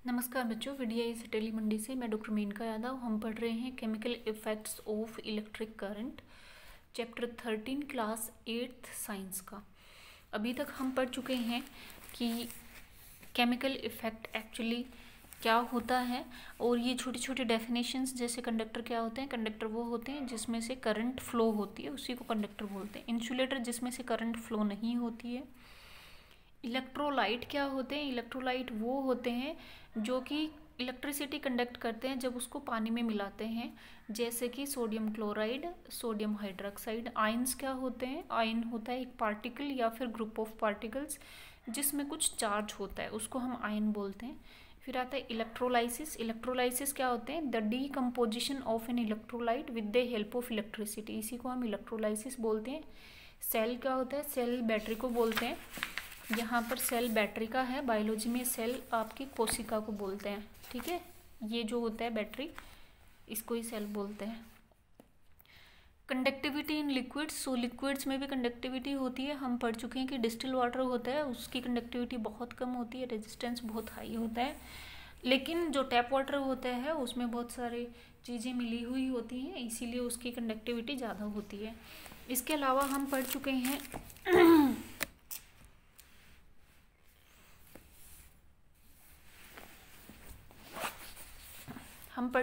नमस्कार बच्चों, वीडियो इस टेली मंडी से मैं डॉक्टर मेनका यादव। हम पढ़ रहे हैं chemical effects of electric current, chapter 13 class 8th science का। अभी तक हम पढ़ चुके हैं कि केमिकल इफेक्ट एक्चुअली क्या होता है, और ये छोटे छोटे डेफिनेशंस, जैसे कंडक्टर क्या होते हैं। कंडक्टर वो होते हैं जिसमें से करंट फ्लो होती है, उसी को कंडक्टर बोलते हैं। इंसुलेटर जिसमें से करंट फ्लो नहीं होती है। इलेक्ट्रोलाइट क्या होते हैं? इलेक्ट्रोलाइट वो होते हैं जो कि इलेक्ट्रिसिटी कंडक्ट करते हैं जब उसको पानी में मिलाते हैं, जैसे कि sodium chloride, sodium hydroxide. Ions क्या होते हैं? आयन होता है एक पार्टिकल या फिर ग्रुप ऑफ पार्टिकल्स जिसमें कुछ चार्ज होता है, उसको हम आयन बोलते हैं। फिर आता है इलेक्ट्रोलाइसिस। इलेक्ट्रोलाइसिस क्या होते हैं? The decomposition of an electrolyte with the help of electricity, इसी को हम इलेक्ट्रोलाइसिस बोलते हैं। सेल क्या होता है? सेल बैटरी को बोलते हैं। यहाँ पर सेल बैटरी का है, बायोलॉजी में सेल आपकी कोशिका को बोलते हैं। ठीक है, ये जो होता है बैटरी, इसको ही सेल बोलते हैं। Conductivity in liquids. So liquids में भी कंडक्टिविटी होती है। हम पढ़ चुके हैं कि डिस्टिल वाटर होता है, उसकी कंडक्टिविटी बहुत कम होती है, रेजिस्टेंस बहुत हाई होता है। लेकिन जो टैप वाटर होता है उसमें बहुत सारी चीज़ें मिली हुई होती हैं, इसीलिए उसकी कंडक्टिविटी ज़्यादा होती है। इसके अलावा हम पढ़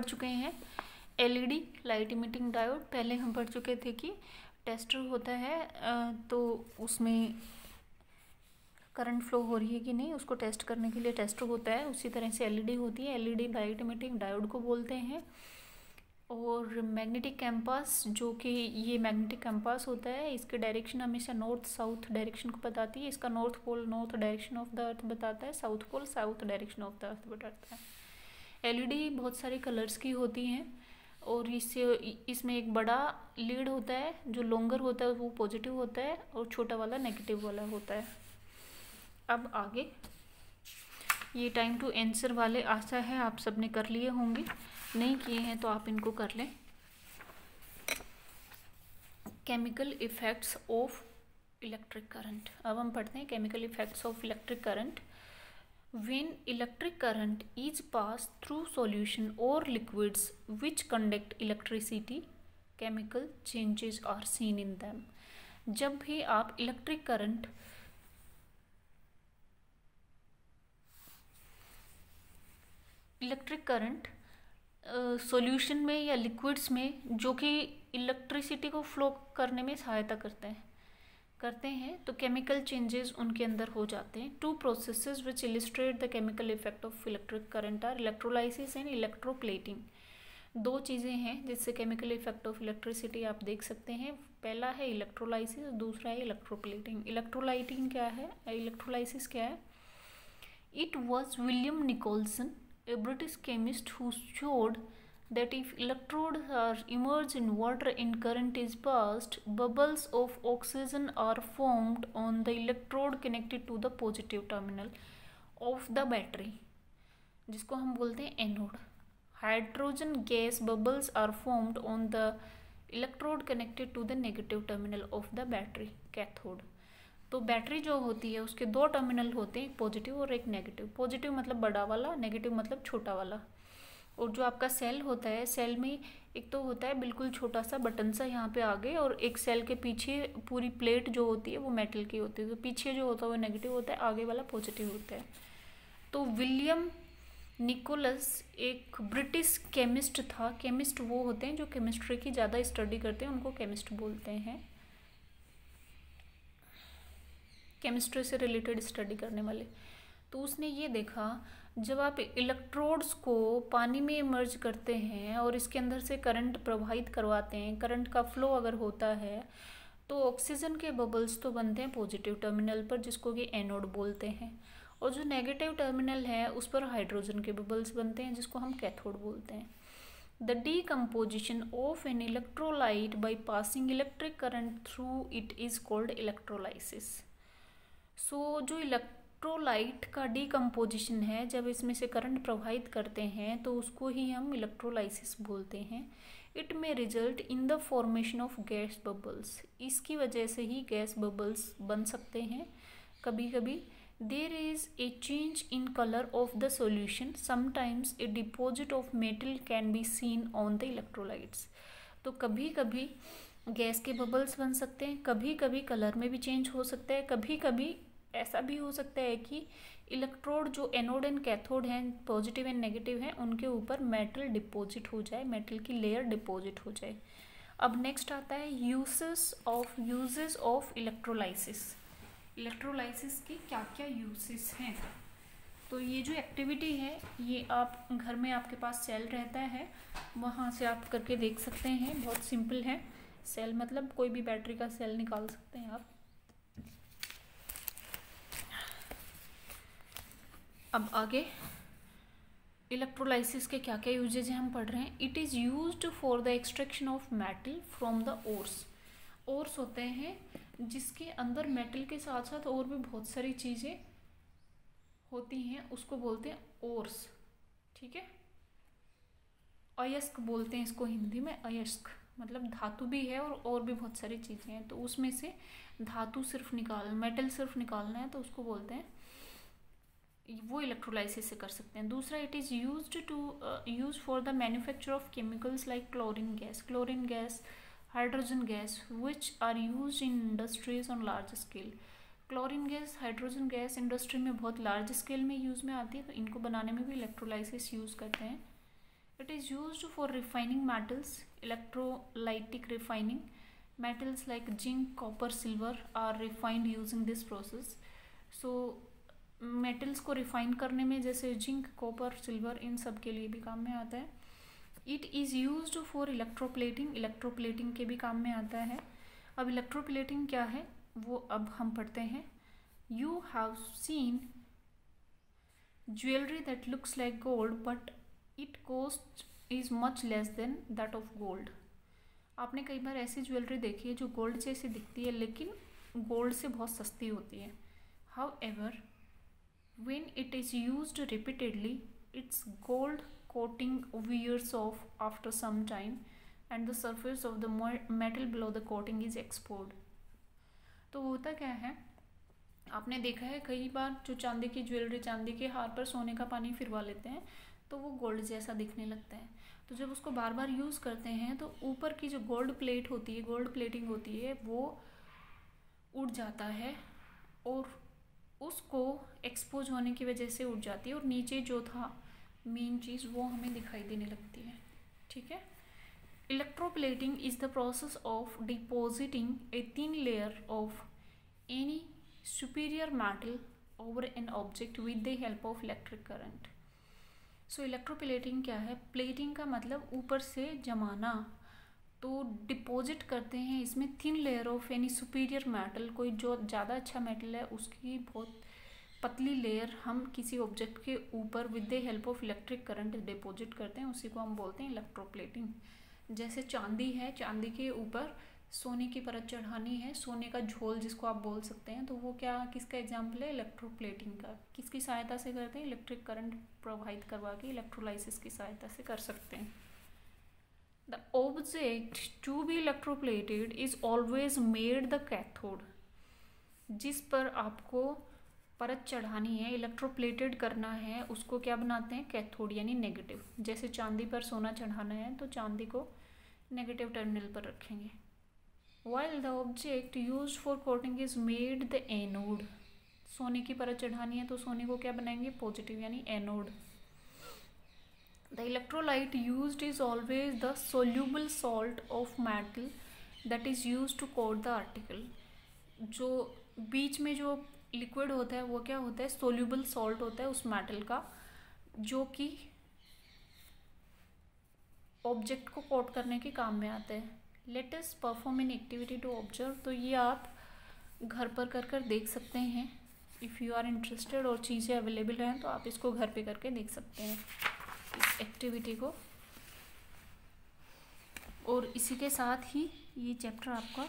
चुके हैं एलईडी, लाइट इमिटिंग डायोड। पहले हम पढ़ चुके थे कि टेस्टर होता है, तो उसमें करंट फ्लो हो रही है कि नहीं, उसको टेस्ट करने के लिए टेस्टर होता है। उसी तरह से एलईडी होती है, एलईडी लाइट इमिटिंग डायोड को बोलते हैं। और मैग्नेटिक कैंपास, जो कि ये मैग्नेटिक कैंपास होता है, इसके डायरेक्शन हमेशा नॉर्थ साउथ डायरेक्शन को बताती है। इसका north pole north direction of the earth बताता है, south pole south direction of the earth बताता है। एलईडी बहुत सारे कलर्स की होती हैं, और इसमें एक बड़ा लीड होता है, जो लॉन्गर होता है वो पॉजिटिव होता है, और छोटा वाला नेगेटिव वाला होता है। अब आगे ये टाइम टू आंसर वाले आशा है आप सबने कर लिए होंगे, नहीं किए हैं तो आप इनको कर लें। Chemical effects of electric current. अब हम पढ़ते हैं chemical effects of electric current. When electric current is passed through solution or liquids which conduct electricity, chemical changes are seen in them. जब भी आप इलेक्ट्रिक करंट सॉल्यूशन में या liquids में, जो कि इलेक्ट्रिसिटी को फ्लो करने में सहायता करते हैं, तो केमिकल चेंजेस उनके अंदर हो जाते हैं। Two processes which illustrate the chemical effect of electric current are electrolysis and electroplating. दो चीज़ें हैं जिससे केमिकल इफेक्ट ऑफ इलेक्ट्रिसिटी आप देख सकते हैं। पहला है इलेक्ट्रोलाइसिस, दूसरा है इलेक्ट्रोप्लेटिंग। इलेक्ट्रोलाइटिंग क्या है, इलेक्ट्रोलाइसिस क्या है? It was William Nicholson, a British chemist, who showed that if electrodes are immersed in water and current is passed, bubbles of oxygen are formed on the electrode connected to the positive terminal of the battery, जिसको हम बोलते हैं anode. Hydrogen gas bubbles are formed on the electrode connected to the negative terminal of the battery, cathode. तो battery जो होती है उसके दो टर्मिनल होते हैं, एक पॉजिटिव और एक नेगेटिव। पॉजिटिव मतलब बड़ा वाला, नेगेटिव मतलब छोटा वाला। और जो आपका सेल होता है, सेल में एक तो होता है बिल्कुल छोटा सा बटन सा यहाँ पे आगे, और एक सेल के पीछे पूरी प्लेट जो होती है वो मेटल की होती है। तो पीछे जो होता है वो नेगेटिव होता है, आगे वाला पॉजिटिव होता है। तो विलियम निकोलस एक ब्रिटिश केमिस्ट था। केमिस्ट वो होते हैं जो केमिस्ट्री की ज़्यादा स्टडी करते हैं, उनको केमिस्ट बोलते हैं। केमिस्ट्री से रिलेटेड स्टडी करने वाले। तो उसने ये देखा, जब आप इलेक्ट्रोड्स को पानी में इमर्ज करते हैं और इसके अंदर से करंट प्रवाहित करवाते हैं, करंट का फ्लो अगर होता है, तो ऑक्सीजन के बबल्स तो बनते हैं पॉजिटिव टर्मिनल पर, जिसको कि एनोड बोलते हैं, और जो नेगेटिव टर्मिनल है उस पर हाइड्रोजन के बबल्स बनते हैं, जिसको हम कैथोड बोलते हैं। The decomposition of an electrolyte by passing electric current through it is called electrolysis. So जो इलेक्ट्रोलाइट का डीकम्पोजिशन है, जब इसमें से करंट प्रवाहित करते हैं तो उसको ही हम इलेक्ट्रोलाइसिस बोलते हैं। इट में result in the formation of gas bubbles. इसकी वजह से ही गैस बबल्स बन सकते हैं कभी कभी, There is a change in color of the solution. Sometimes a deposit of metal can be seen on the electrolytes. तो कभी कभी गैस के बबल्स बन सकते हैं, कभी कभी कलर में भी चेंज हो सकता है, कभी कभी ऐसा भी हो सकता है कि इलेक्ट्रोड जो एनोड एंड कैथोड हैं, पॉजिटिव एंड नेगेटिव हैं, उनके ऊपर मेटल डिपॉजिट हो जाए, मेटल की लेयर डिपॉजिट हो जाए। अब नेक्स्ट आता है यूजेस ऑफ इलेक्ट्रोलाइसिस। इलेक्ट्रोलाइसिस के क्या क्या यूजेस हैं। तो ये जो एक्टिविटी है ये आप घर में आपके पास सेल रहता है, वहाँ से आप करके देख सकते हैं। बहुत सिंपल है। सेल मतलब कोई भी बैटरी का सेल निकाल सकते हैं आप। अब आगे इलेक्ट्रोलाइसिस के क्या क्या यूजेज हैं हम पढ़ रहे हैं। It is used for the extraction of metal from the ores. Ores होते हैं जिसके अंदर मेटल के साथ साथ और भी बहुत सारी चीज़ें होती हैं, उसको बोलते हैं ओर्स। ठीक है, अयस्क बोलते हैं इसको हिंदी में। अयस्क मतलब धातु भी है और भी बहुत सारी चीज़ें हैं, तो उसमें से धातु सिर्फ मेटल सिर्फ निकालना है तो उसको बोलते हैं, वो इलेक्ट्रोलाइसिस से कर सकते हैं। दूसरा, it is use for the manufacture of chemicals like chlorine gas, hydrogen gas which are used in industries on large scale. Chlorine gas, hydrogen gas industry में बहुत लार्ज स्केल में यूज़ में आती है, तो इनको बनाने में भी इलेक्ट्रोलाइसिस यूज़ करते हैं। It is used for refining metals, electrolytic refining. Metals like zinc, copper, silver are refined using this process. So metals को रिफाइन करने में जैसे जिंक, कॉपर, सिल्वर, इन सब के लिए भी काम में आता है। It is used for electroplating के भी काम में आता है। अब इलेक्ट्रोप्लेटिंग क्या है वो अब हम पढ़ते हैं। You have seen jewellery that looks like gold but it cost is much less than that of gold. आपने कई बार ऐसी ज्वेलरी देखी है जो गोल्ड जैसी दिखती है लेकिन गोल्ड से बहुत सस्ती होती है। However when it is used repeatedly, its gold coating wears off after some time and the surface of the metal below the coating is exposed. तो होता क्या है, आपने देखा है कई बार जो चांदी की ज्वेलरी, चांदी के हार पर सोने का पानी फिरवा लेते हैं तो वो गोल्ड जैसा दिखने लगता है। तो जब उसको बार बार यूज़ करते हैं तो ऊपर की जो गोल्ड प्लेट होती है, गोल्ड प्लेटिंग होती है, वो उड़ जाता है और उसको एक्सपोज होने की वजह से उड़ जाती है और नीचे जो था मेन चीज़ वो हमें दिखाई देने लगती है। ठीक है, electroplating is the process of depositing a thin layer of any superior metal over an object with the help of electric current. So electroplating क्या है? प्लेटिंग का मतलब ऊपर से जमाना, तो डिपॉजिट करते हैं इसमें thin layer of any superior metal, कोई जो ज़्यादा अच्छा मेटल है उसकी बहुत पतली लेयर हम किसी ऑब्जेक्ट के ऊपर with the help of electric current deposit करते हैं, उसी को हम बोलते हैं इलेक्ट्रोप्लेटिंग। जैसे चांदी है, चांदी के ऊपर सोने की परत चढ़ानी है, सोने का झोल जिसको आप बोल सकते हैं, तो वो क्या, किसका एग्जाम्पल है? इलेक्ट्रोप्लेटिंग का। किसकी सहायता से करते हैं? इलेक्ट्रिक करंट प्रोवाइड करवा के इलेक्ट्रोलाइसिस की सहायता से कर सकते हैं। The object to be electroplated is always made the cathode। जिस पर आपको परत चढ़ानी है, इलेक्ट्रोप्लेटेड करना है, उसको क्या बनाते हैं? कैथोड यानी नेगेटिव। जैसे चांदी पर सोना चढ़ाना है तो चांदी को नेगेटिव टर्मिनल पर रखेंगे। While the object used for coating is made the anode। सोने की परत चढ़ानी है तो सोने को क्या बनाएंगे? पॉजिटिव यानी anode. The electrolyte used is always the soluble salt of metal that is used to coat the article। जो बीच में जो लिक्विड होता है वो क्या होता है? सोल्यूबल सॉल्ट होता है उस मेटल का, जो कि ऑब्जेक्ट को कोट करने के काम में आता है। Let us perform an activity to observe. तो ये आप घर पर कर देख सकते हैं। इफ़ यू आर इंटरेस्टेड और चीज़ें अवेलेबल हैं तो आप इसको घर पे करके देख सकते हैं इस एक्टिविटी को। और इसी के साथ ही ये चैप्टर आपका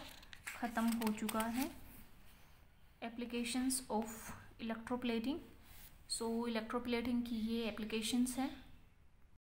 ख़त्म हो चुका है, applications of electroplating. So electroplating की ये एप्लीकेशंस हैं।